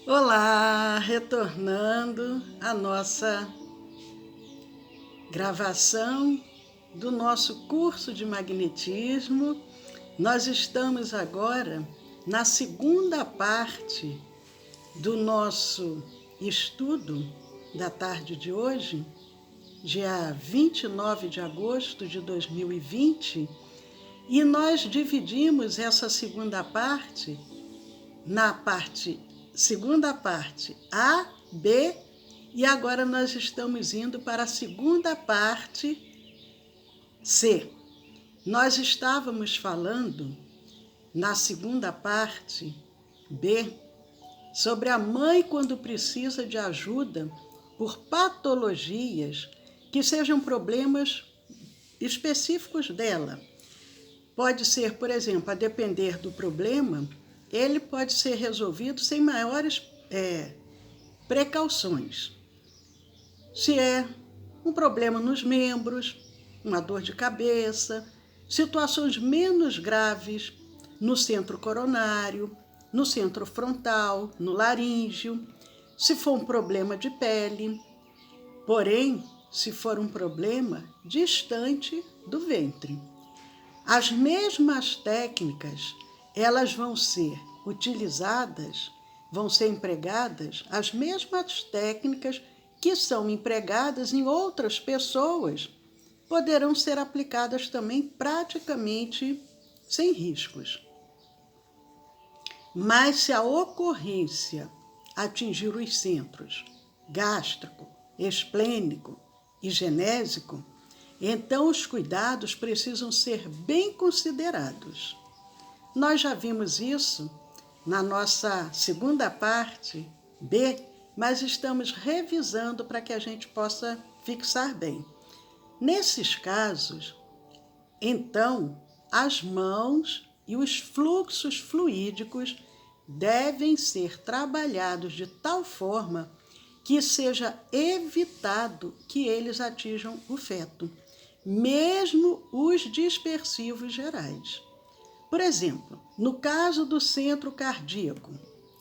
Olá, retornando à nossa gravação do nosso curso de magnetismo. Nós estamos agora na segunda parte do nosso estudo da tarde de hoje, dia 29 de agosto de 2020, e nós dividimos essa segunda parte na segunda parte A, B, e agora nós estamos indo para a segunda parte C. Nós estávamos falando na segunda parte B sobre a mãe quando precisa de ajuda por patologias que sejam problemas específicos dela. Pode ser, por exemplo, a depender do problema, ele pode ser resolvido sem maiores precauções. Se é um problema nos membros, uma dor de cabeça, situações menos graves no centro coronário, no centro frontal, no laríngeo, se for um problema de pele, porém, se for um problema distante do ventre. As mesmas técnicas, elas vão ser utilizadas, vão ser empregadas, as mesmas técnicas que são empregadas em outras pessoas, poderão ser aplicadas também praticamente sem riscos. Mas se a ocorrência atingir os centros gástrico, esplênico e genésico, então os cuidados precisam ser bem considerados. Nós já vimos isso na nossa segunda parte B, mas estamos revisando para que a gente possa fixar bem. Nesses casos, então, as mãos e os fluxos fluídicos devem ser trabalhados de tal forma que seja evitado que eles atinjam o feto, mesmo os dispersivos gerais. Por exemplo, no caso do centro cardíaco,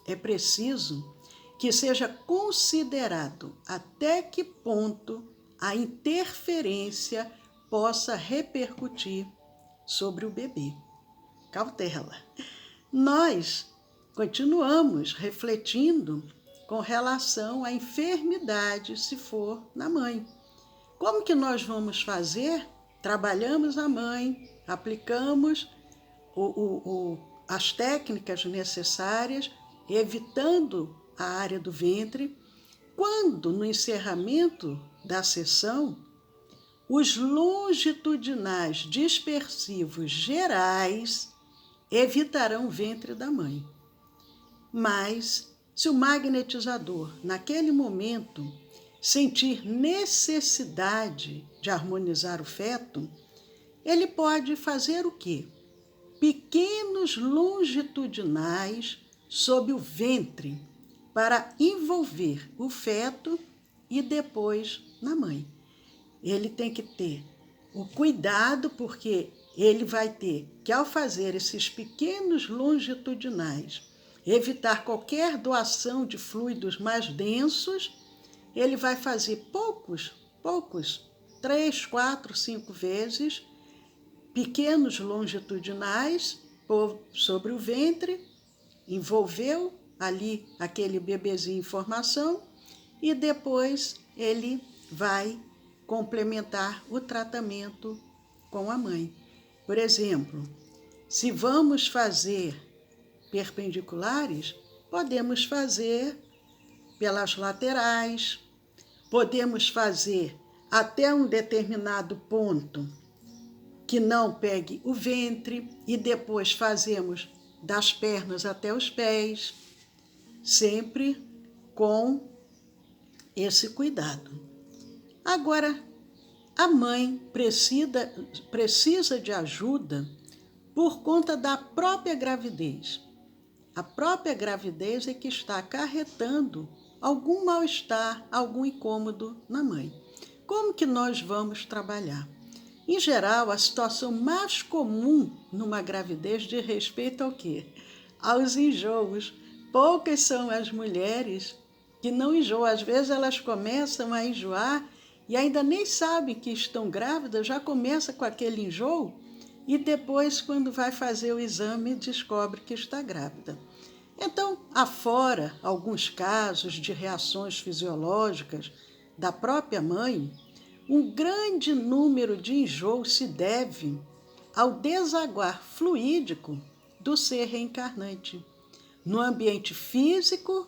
é preciso que seja considerado até que ponto a interferência possa repercutir sobre o bebê. Cautela. Nós continuamos refletindo com relação à enfermidade, se for na mãe. Como que nós vamos fazer? Trabalhamos a mãe, aplicamos as técnicas necessárias, evitando a área do ventre. Quando, no encerramento da sessão, os longitudinais dispersivos gerais evitarão o ventre da mãe. Mas, se o magnetizador, naquele momento, sentir necessidade de harmonizar o feto, ele pode fazer o quê? Pequenos longitudinais sob o ventre para envolver o feto e depois na mãe. Ele tem que ter o cuidado, porque ele vai ter que, ao fazer esses pequenos longitudinais, evitar qualquer doação de fluidos mais densos. Ele vai fazer poucos, 3, 4, 5 vezes, pequenos longitudinais sobre o ventre, envolveu ali aquele bebezinho em formação e depois ele vai complementar o tratamento com a mãe. Por exemplo, se vamos fazer perpendiculares, podemos fazer pelas laterais, podemos fazer até um determinado ponto que não pegue o ventre e depois fazemos das pernas até os pés, sempre com esse cuidado. Agora, a mãe precisa de ajuda por conta da própria gravidez. A própria gravidez é que está acarretando algum mal-estar, algum incômodo na mãe. Como que nós vamos trabalhar? Em geral, a situação mais comum numa gravidez diz respeito ao quê? Aos enjoos, Poucas são as mulheres que não enjoam. Às vezes elas começam a enjoar e ainda nem sabem que estão grávidas, já começa com aquele enjoo e depois, quando vai fazer o exame, descobre que está grávida. Então, afora alguns casos de reações fisiológicas da própria mãe, um grande número de enjoos se deve ao desaguar fluídico do ser reencarnante, no ambiente físico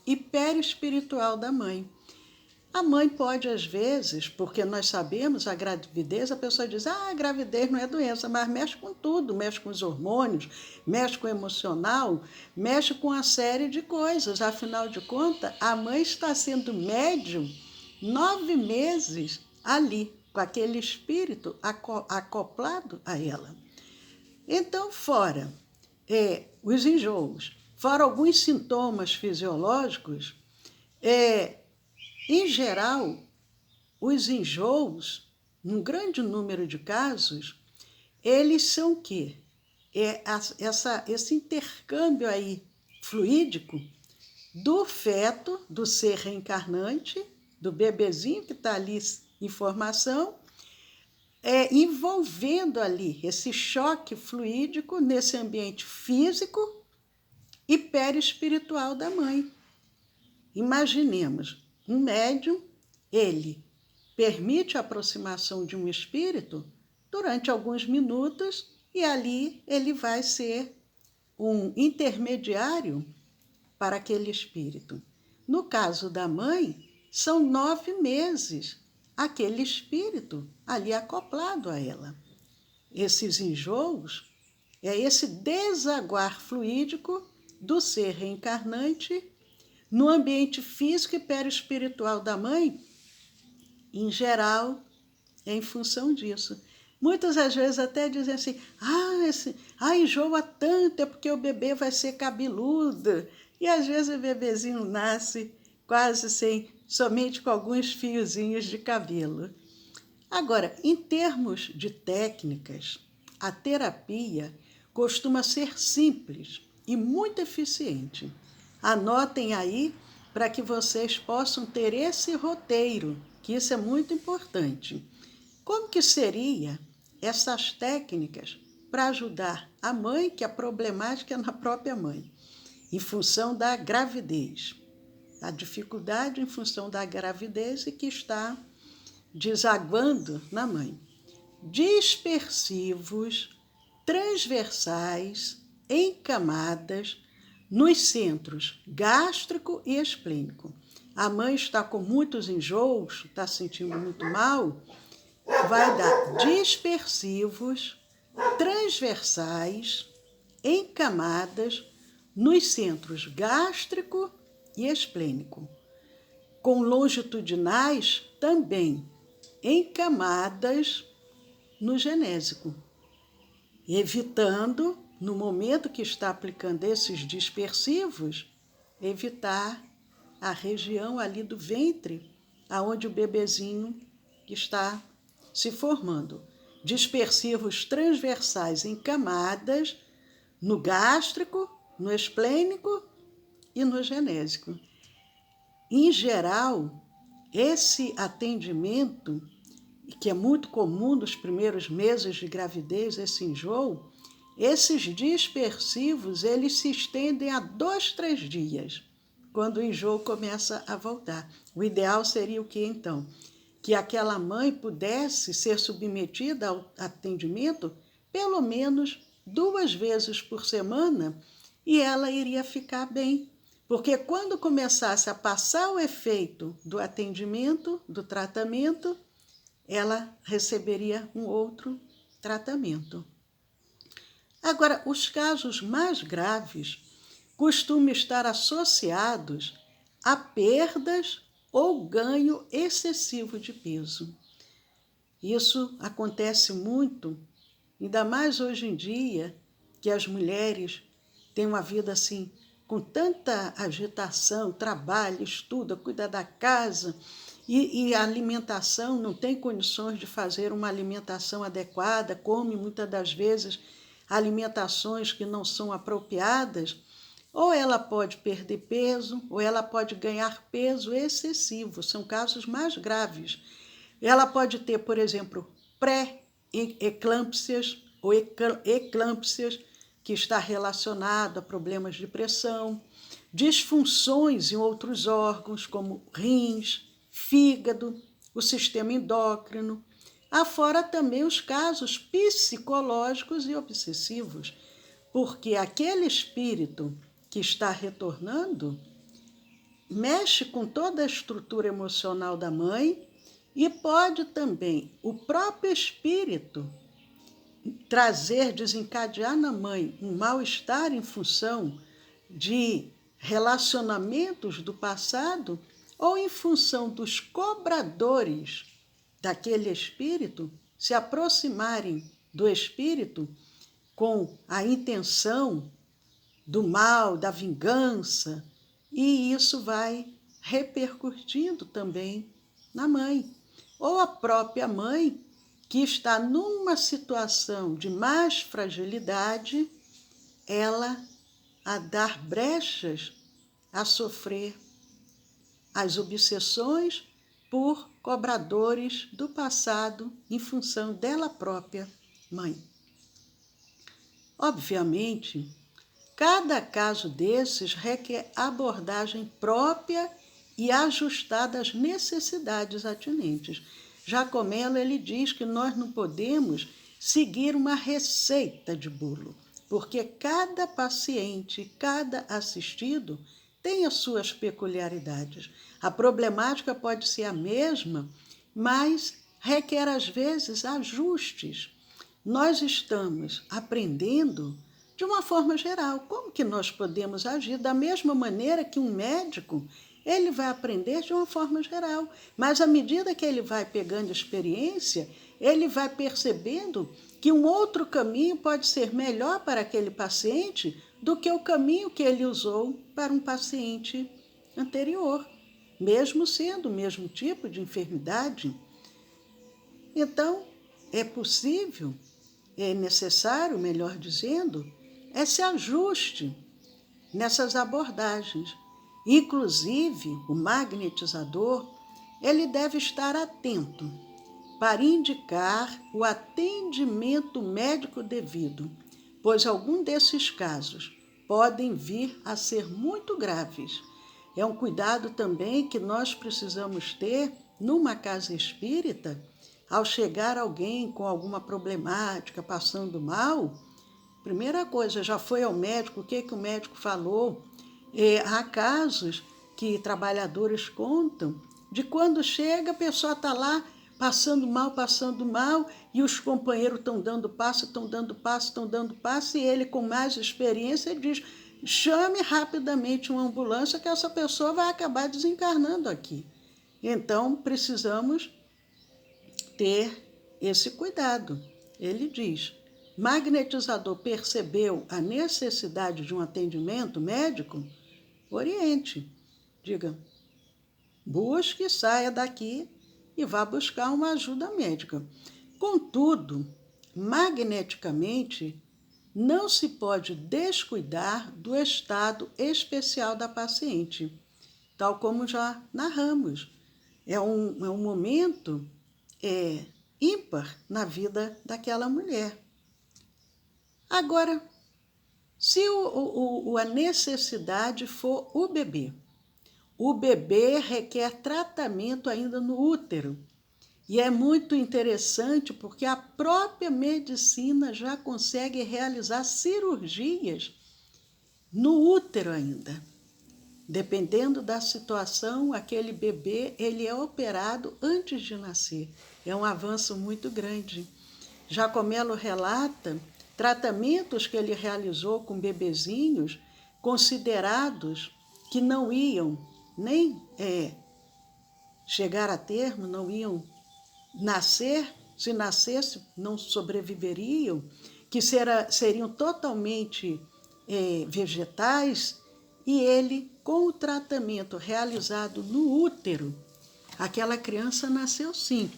e perispiritual da mãe. A mãe pode, às vezes, porque nós sabemos a gravidez, a pessoa diz, a gravidez não é doença, mas mexe com tudo, mexe com os hormônios, mexe com o emocional, mexe com uma série de coisas. Afinal de contas, a mãe está sendo médium 9 meses ali, com aquele espírito acoplado a ela. Então, fora os enjoos, fora alguns sintomas fisiológicos, em geral, os enjoos, num grande número de casos, eles são o quê? Esse intercâmbio aí fluídico do feto, do ser reencarnante, do bebezinho que está ali em formação, envolvendo ali esse choque fluídico nesse ambiente físico e perispiritual da mãe. Imaginemos, um médium, ele permite a aproximação de um espírito durante alguns minutos e ali ele vai ser um intermediário para aquele espírito. No caso da mãe, são 9 meses aquele espírito ali acoplado a ela. Esses enjoos é esse desaguar fluídico do ser reencarnante no ambiente físico e perispiritual da mãe, em geral, é em função disso. Muitas às vezes até dizem assim, enjoa tanto, é porque o bebê vai ser cabeludo. E às vezes o bebezinho nasce quase somente com alguns fiozinhos de cabelo. Agora, em termos de técnicas, a terapia costuma ser simples e muito eficiente. Anotem aí para que vocês possam ter esse roteiro, que isso é muito importante. Como que seria essas técnicas para ajudar a mãe, que a problemática é na própria mãe, em função da gravidez? A dificuldade em função da gravidez e que está desaguando na mãe. Dispersivos, transversais, em camadas, nos centros gástrico e esplênico. A mãe está com muitos enjoos, está se sentindo muito mal, vai dar dispersivos, transversais, em camadas, nos centros gástrico e esplênico. Com longitudinais também, em camadas no genésico, evitando, no momento que está aplicando esses dispersivos, evitar a região ali do ventre, aonde o bebezinho está se formando. Dispersivos transversais em camadas, no gástrico, no esplênico e no genésico. Em geral, esse atendimento, que é muito comum nos primeiros meses de gravidez, esse enjoo, esses dispersivos, eles se estendem a 2, 3 dias, quando o enjoo começa a voltar. O ideal seria o que, então? Que aquela mãe pudesse ser submetida ao atendimento pelo menos 2 vezes por semana e ela iria ficar bem. Porque quando começasse a passar o efeito do atendimento, do tratamento, ela receberia um outro tratamento. Agora, os casos mais graves costumam estar associados a perdas ou ganho excessivo de peso. Isso acontece muito, ainda mais hoje em dia, que as mulheres têm uma vida assim, com tanta agitação, trabalho, estuda, cuida da casa, e a alimentação não tem condições de fazer uma alimentação adequada, come muitas das vezes alimentações que não são apropriadas. ou ela pode perder peso, ou ela pode ganhar peso excessivo, são casos mais graves. Ela pode ter, por exemplo, pré-eclâmpsias ou eclâmpsias, que está relacionado a problemas de pressão, disfunções em outros órgãos, como rins, fígado, o sistema endócrino. Afora também os casos psicológicos e obsessivos, porque aquele espírito que está retornando mexe com toda a estrutura emocional da mãe e pode também o próprio espírito trazer, desencadear na mãe um mal-estar em função de relacionamentos do passado ou em função dos cobradores daquele espírito se aproximarem do espírito com a intenção do mal, da vingança, e isso vai repercutindo também na mãe. Ou a própria mãe, que está numa situação de mais fragilidade, ela a dar brechas a sofrer as obsessões por cobradores do passado em função dela própria mãe. Obviamente, cada caso desses requer abordagem própria e ajustada às necessidades atinentes. Jacomelo, ele diz que nós não podemos seguir uma receita de bolo, porque cada paciente, cada assistido tem as suas peculiaridades. A problemática pode ser a mesma, mas requer às vezes ajustes. Nós estamos aprendendo de uma forma geral, como que nós podemos agir da mesma maneira que um médico, ele vai aprender de uma forma geral, mas à medida que ele vai pegando experiência, ele vai percebendo que um outro caminho pode ser melhor para aquele paciente do que o caminho que ele usou para um paciente anterior, mesmo sendo o mesmo tipo de enfermidade. Então, é possível, é necessário, melhor dizendo, esse ajuste nessas abordagens. Inclusive, o magnetizador, ele deve estar atento para indicar o atendimento médico devido, pois algum desses casos podem vir a ser muito graves. É um cuidado também que nós precisamos ter numa casa espírita, ao chegar alguém com alguma problemática, passando mal. Primeira coisa, já foi ao médico, o que o médico falou? Há casos que trabalhadores contam de quando chega, a pessoa está lá passando mal, e os companheiros estão dando passo, e ele, com mais experiência, diz: chame rapidamente uma ambulância que essa pessoa vai acabar desencarnando aqui. Então, precisamos ter esse cuidado. Ele diz: magnetizador percebeu a necessidade de um atendimento médico? Oriente, diga, busque, saia daqui e vá buscar uma ajuda médica. Contudo, magneticamente, não se pode descuidar do estado especial da paciente, tal como já narramos. É um momento ímpar na vida daquela mulher. Agora, se a necessidade for o bebê requer tratamento ainda no útero. E é muito interessante porque a própria medicina já consegue realizar cirurgias no útero ainda. Dependendo da situação, aquele bebê ele é operado antes de nascer. É um avanço muito grande. Jacomelo relata tratamentos que ele realizou com bebezinhos considerados que não iam nem chegar a termo, não iam nascer, se nascesse não sobreviveriam, que seriam totalmente vegetais, e ele, com o tratamento realizado no útero, aquela criança nasceu sim,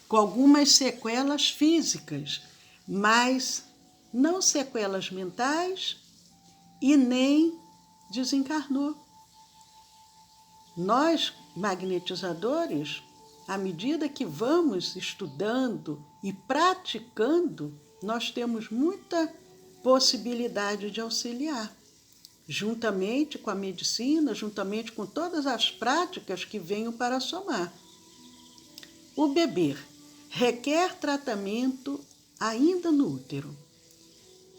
com algumas sequelas físicas, mas não sequelas mentais e nem desencarnou. Nós, magnetizadores, à medida que vamos estudando e praticando, nós temos muita possibilidade de auxiliar, juntamente com a medicina, juntamente com todas as práticas que venham para somar. O bebê requer tratamento ainda no útero.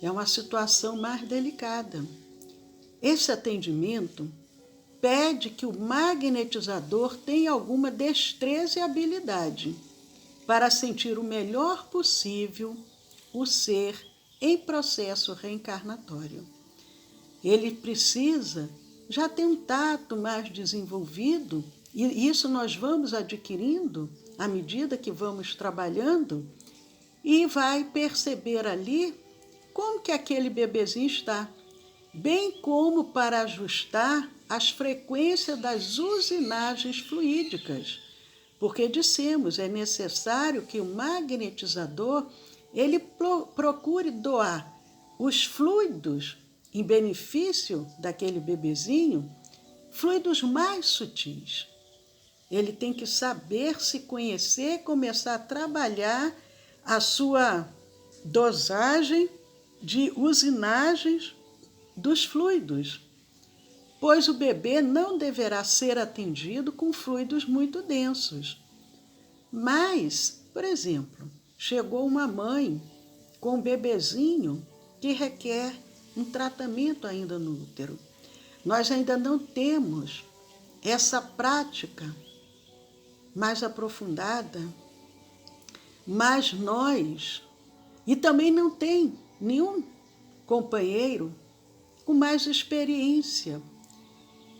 É uma situação mais delicada. Esse atendimento pede que o magnetizador tenha alguma destreza e habilidade para sentir o melhor possível o ser em processo reencarnatório. Ele precisa já ter um tato mais desenvolvido, e isso nós vamos adquirindo à medida que vamos trabalhando, e vai perceber ali como que aquele bebezinho está, bem como para ajustar as frequências das usinagens fluídicas, porque dissemos, é necessário que o magnetizador ele procure doar os fluidos em benefício daquele bebezinho, fluidos mais sutis. Ele tem que saber se conhecer, começar a trabalhar a sua dosagem de usinagens dos fluidos, pois o bebê não deverá ser atendido com fluidos muito densos. Mas, por exemplo, chegou uma mãe com um bebezinho que requer um tratamento ainda no útero. Nós ainda não temos essa prática mais aprofundada, mas nós, e também não tem nenhum companheiro com mais experiência.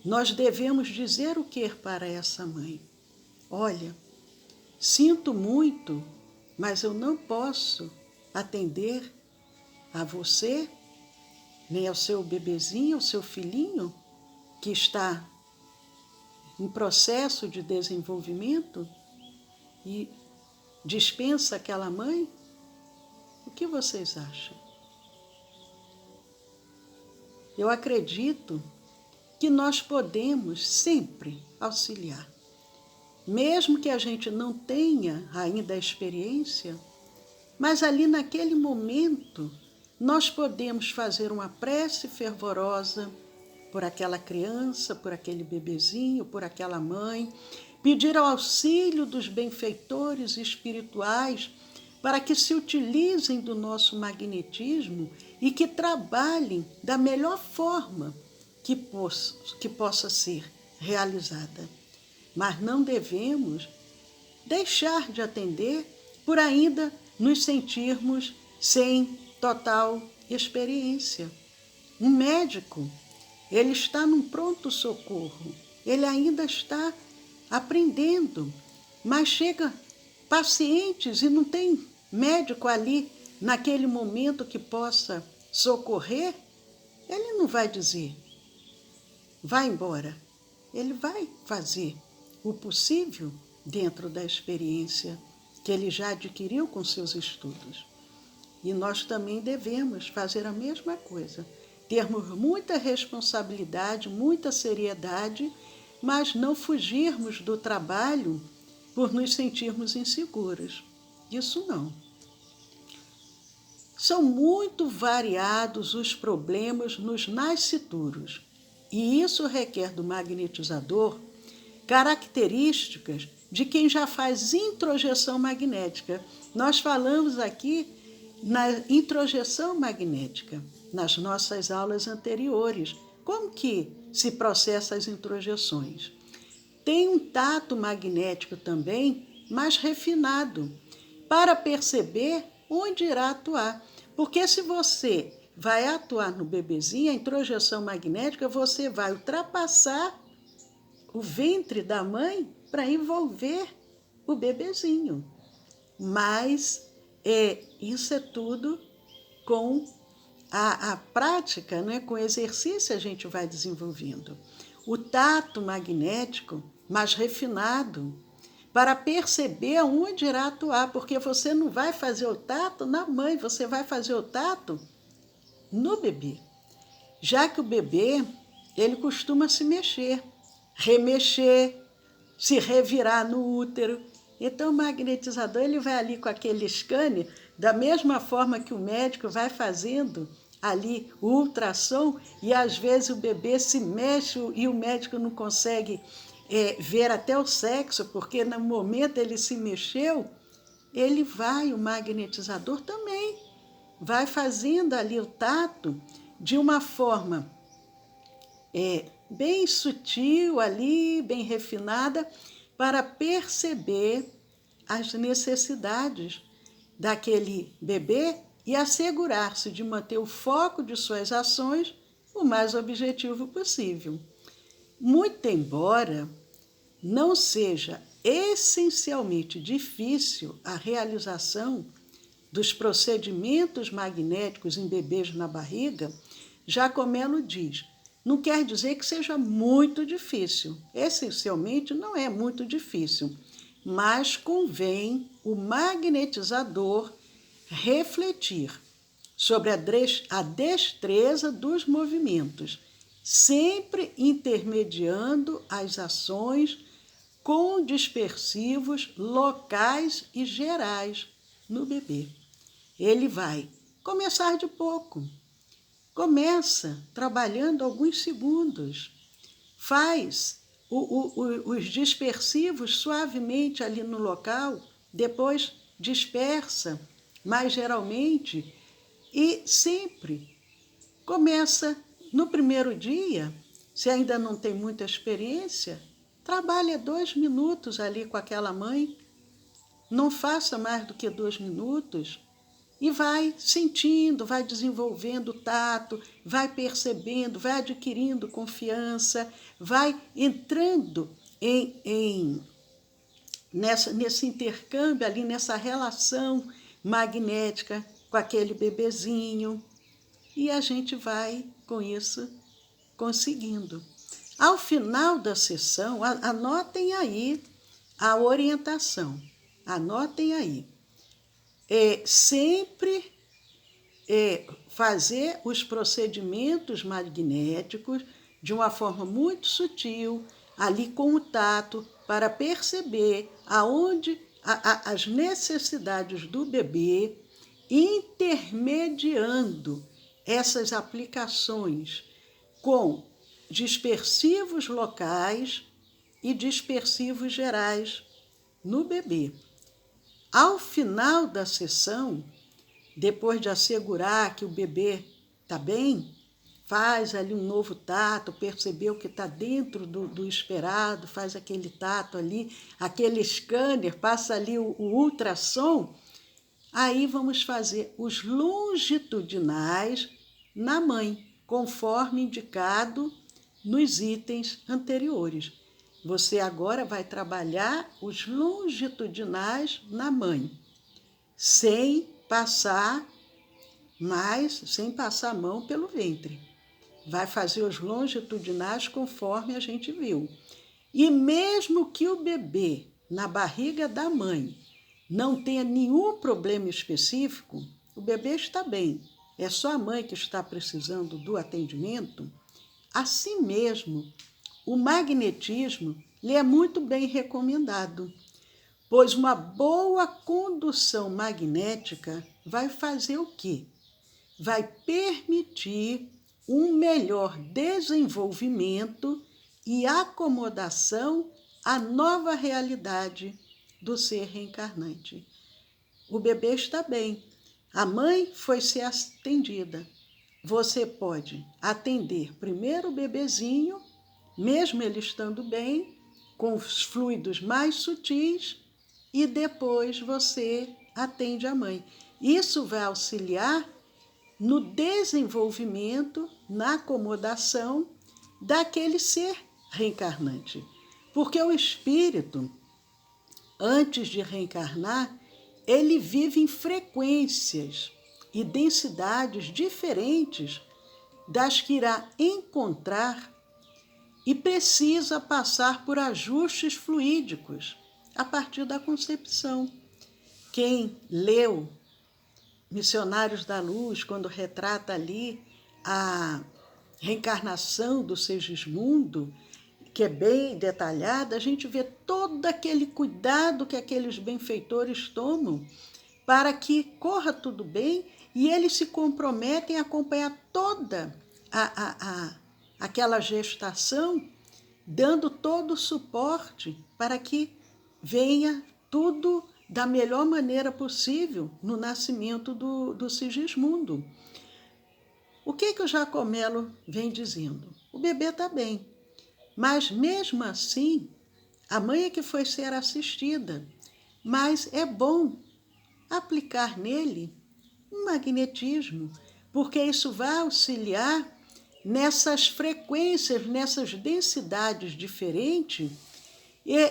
Nós devemos dizer o que para essa mãe? Olha, sinto muito, mas eu não posso atender a você, nem ao seu bebezinho, ao seu filhinho, que está em processo de desenvolvimento e dispensa aquela mãe. O que vocês acham? Eu acredito que nós podemos sempre auxiliar. Mesmo que a gente não tenha ainda a experiência, mas ali naquele momento nós podemos fazer uma prece fervorosa por aquela criança, por aquele bebezinho, por aquela mãe, pedir o auxílio dos benfeitores espirituais para que se utilizem do nosso magnetismo e que trabalhem da melhor forma que possa ser realizada. Mas não devemos deixar de atender por ainda nos sentirmos sem total experiência. Um médico, ele está num pronto-socorro, ele ainda está aprendendo, mas chega pacientes e não tem médico ali naquele momento que possa socorrer, ele não vai dizer, vai embora. Ele vai fazer o possível dentro da experiência que ele já adquiriu com seus estudos. E nós também devemos fazer a mesma coisa, termos muita responsabilidade, muita seriedade, mas não fugirmos do trabalho por nos sentirmos inseguros. Isso não. São muito variados os problemas nos nascituros, e isso requer do magnetizador características de quem já faz introjeção magnética. Nós falamos aqui na introjeção magnética, nas nossas aulas anteriores. Como que se processa as introjeções? Tem um tato magnético também mais refinado para perceber onde irá atuar. Porque se você vai atuar no bebezinho, a introjeção magnética, você vai ultrapassar o ventre da mãe para envolver o bebezinho. Mas isso é tudo com a prática, né? Com o exercício a gente vai desenvolvendo. O tato magnético mais refinado para perceber onde irá atuar, porque você não vai fazer o tato na mãe, você vai fazer o tato no bebê. Já que o bebê, ele costuma se mexer, remexer, se revirar no útero. Então, o magnetizador ele vai ali com aquele scanner, da mesma forma que o médico vai fazendo ali o ultrassom, e às vezes o bebê se mexe e o médico não consegue ver até o sexo, porque no momento ele se mexeu, o magnetizador também vai fazendo ali o tato de uma forma bem sutil ali, bem refinada, para perceber as necessidades daquele bebê e assegurar-se de manter o foco de suas ações o mais objetivo possível. Muito embora não seja essencialmente difícil a realização dos procedimentos magnéticos em bebês na barriga, Jacomelo diz, não quer dizer que seja muito difícil. Essencialmente não é muito difícil, mas convém o magnetizador refletir sobre a destreza dos movimentos, sempre intermediando as ações com dispersivos locais e gerais no bebê. Ele vai começar de pouco. Começa trabalhando alguns segundos. Faz os dispersivos suavemente ali no local, depois dispersa, mais geralmente, e sempre começa no primeiro dia, se ainda não tem muita experiência, trabalha 2 minutos ali com aquela mãe, não faça mais do que 2 minutos, e vai sentindo, vai desenvolvendo o tato, vai percebendo, vai adquirindo confiança, vai entrando nesse intercâmbio ali, nessa relação magnética com aquele bebezinho. E a gente vai, com isso, conseguindo. Ao final da sessão, anotem aí a orientação. Anotem aí. Sempre fazer os procedimentos magnéticos de uma forma muito sutil, ali com o tato, para perceber aonde as necessidades do bebê, intermediando essas aplicações com dispersivos locais e dispersivos gerais no bebê. Ao final da sessão, depois de assegurar que o bebê está bem, faz ali um novo tato, percebeu que está dentro do esperado, faz aquele tato ali, aquele scanner, passa ali o ultrassom, aí vamos fazer os longitudinais na mãe, conforme indicado nos itens anteriores. Você agora vai trabalhar os longitudinais na mãe, sem passar a mão pelo ventre. Vai fazer os longitudinais conforme a gente viu. E mesmo que o bebê na barriga da mãe não tenha nenhum problema específico, o bebê está bem, é só a mãe que está precisando do atendimento, assim mesmo, o magnetismo lhe é muito bem recomendado, pois uma boa condução magnética vai fazer o quê? Vai permitir um melhor desenvolvimento e acomodação à nova realidade do ser reencarnante. O bebê está bem, a mãe foi ser atendida. Você pode atender primeiro o bebezinho, mesmo ele estando bem, com os fluidos mais sutis, e depois você atende a mãe. Isso vai auxiliar no desenvolvimento, na acomodação daquele ser reencarnante. Porque o espírito, antes de reencarnar, ele vive em frequências e densidades diferentes das que irá encontrar e precisa passar por ajustes fluídicos a partir da concepção. Quem leu Missionários da Luz, quando retrata ali reencarnação do Segismundo, que é bem detalhada, a gente vê todo aquele cuidado que aqueles benfeitores tomam para que corra tudo bem, e eles se comprometem a acompanhar toda aquela gestação, dando todo o suporte para que venha tudo da melhor maneira possível no nascimento do Sigismundo. O que o Jacomelo vem dizendo? O bebê está bem, mas mesmo assim, a mãe é que foi ser assistida, mas é bom aplicar nele um magnetismo, porque isso vai auxiliar nessas frequências, nessas densidades diferentes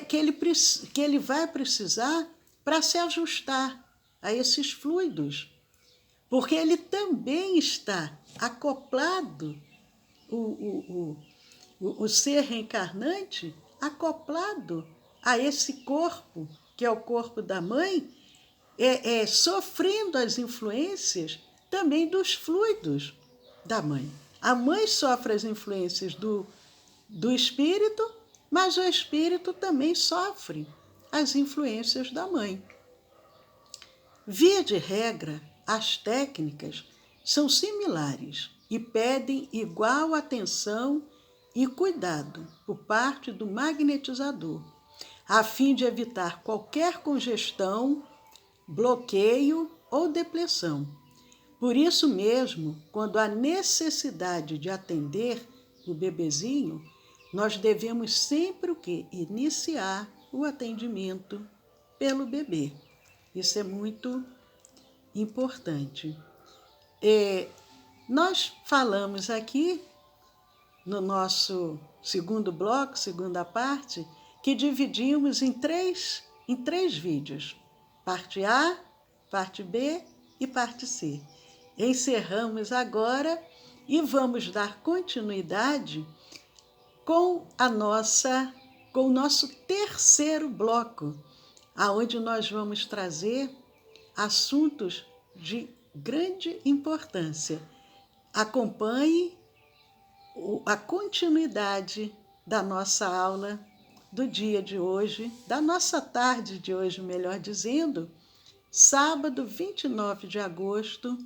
que ele vai precisar para se ajustar a esses fluidos, porque ele também está acoplado, o ser reencarnante, acoplado a esse corpo, que é o corpo da mãe, sofrendo as influências também dos fluidos da mãe. A mãe sofre as influências do espírito, mas o espírito também sofre as influências da mãe. Via de regra, as técnicas são similares e pedem igual atenção e cuidado por parte do magnetizador, a fim de evitar qualquer congestão, bloqueio ou depressão. Por isso mesmo, quando há necessidade de atender o bebezinho, nós devemos sempre o quê? Iniciar o atendimento pelo bebê. Isso é muito importante. Nós falamos aqui no nosso segundo bloco, segunda parte, que dividimos em três vídeos. Parte A, parte B e parte C. Encerramos agora e vamos dar continuidade com o nosso terceiro bloco, aonde nós vamos trazer assuntos de grande importância. Acompanhe a continuidade da nossa aula do dia de hoje, da nossa tarde de hoje, melhor dizendo, sábado 29 de agosto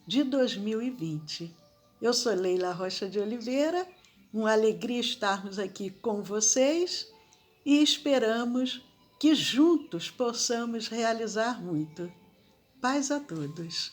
de 2020. Eu sou Leila Rocha de Oliveira, uma alegria estarmos aqui com vocês e esperamos que juntos possamos realizar muito. Paz a todos.